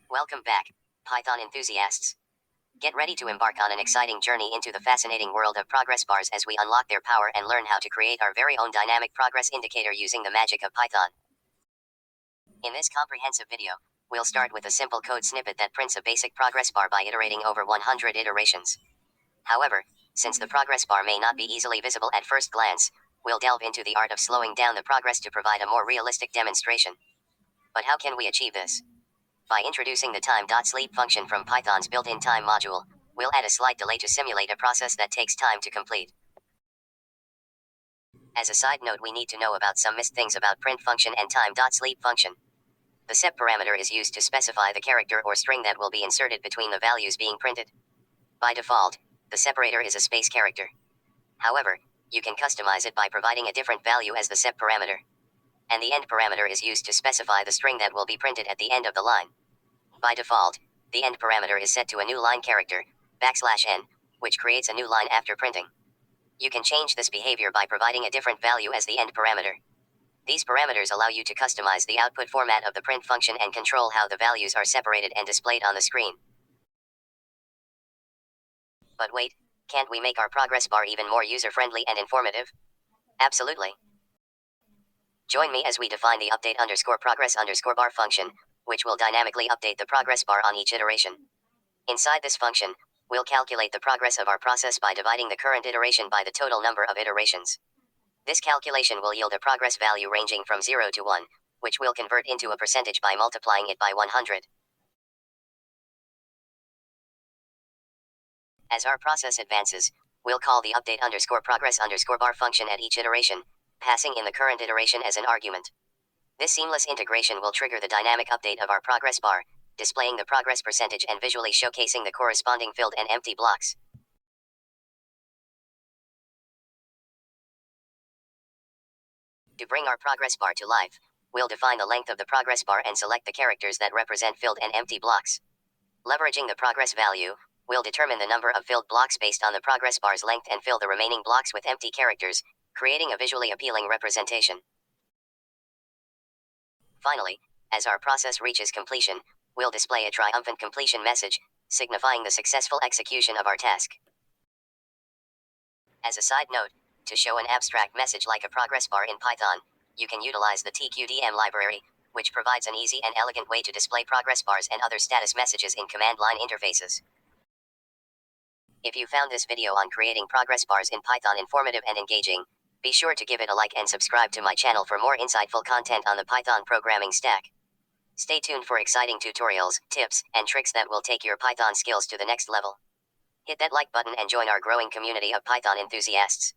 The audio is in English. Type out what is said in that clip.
Welcome back, Python enthusiasts. Get ready to embark on an exciting journey into the fascinating world of progress bars as we unlock their power and learn how to create our very own dynamic progress indicator using the magic of Python. In this comprehensive video, we'll start with a simple code snippet that prints a basic progress bar by iterating over 100 iterations. However, since the progress bar may not be easily visible at first glance, we'll delve into the art of slowing down the progress to provide a more realistic demonstration. But how can we achieve this? By introducing the time.sleep function from Python's built-in time module, we'll add a slight delay to simulate a process that takes time to complete. As a side note, we need to know about some missed things about print function and time.sleep function. The sep parameter is used to specify the character or string that will be inserted between the values being printed. By default, the separator is a space character. However, you can customize it by providing a different value as the sep parameter. And the end parameter is used to specify the string that will be printed at the end of the line. By default, the end parameter is set to a new line character, \n, which creates a new line after printing. You can change this behavior by providing a different value as the end parameter. These parameters allow you to customize the output format of the print function and control how the values are separated and displayed on the screen. But wait, can't we make our progress bar even more user-friendly and informative? Absolutely. Join me as we define the update_progress_bar function, which will dynamically update the progress bar on each iteration. Inside this function, we'll calculate the progress of our process by dividing the current iteration by the total number of iterations. This calculation will yield a progress value ranging from 0 to 1, which we'll convert into a percentage by multiplying it by 100. As our process advances, we'll call the update_progress_bar function at each iteration, passing in the current iteration as an argument. This seamless integration will trigger the dynamic update of our progress bar, displaying the progress percentage and visually showcasing the corresponding filled and empty blocks. To bring our progress bar to life, we'll define the length of the progress bar and select the characters that represent filled and empty blocks. Leveraging the progress value, we'll determine the number of filled blocks based on the progress bar's length and fill the remaining blocks with empty characters, creating a visually appealing representation. Finally, as our process reaches completion, we'll display a triumphant completion message, signifying the successful execution of our task. As a side note, to show an abstract message like a progress bar in Python, you can utilize the TQDM library, which provides an easy and elegant way to display progress bars and other status messages in command line interfaces. If you found this video on creating progress bars in Python informative and engaging, be sure to give it a like and subscribe to my channel for more insightful content on the Python programming stack. Stay tuned for exciting tutorials, tips, and tricks that will take your Python skills to the next level. Hit that like button and join our growing community of Python enthusiasts.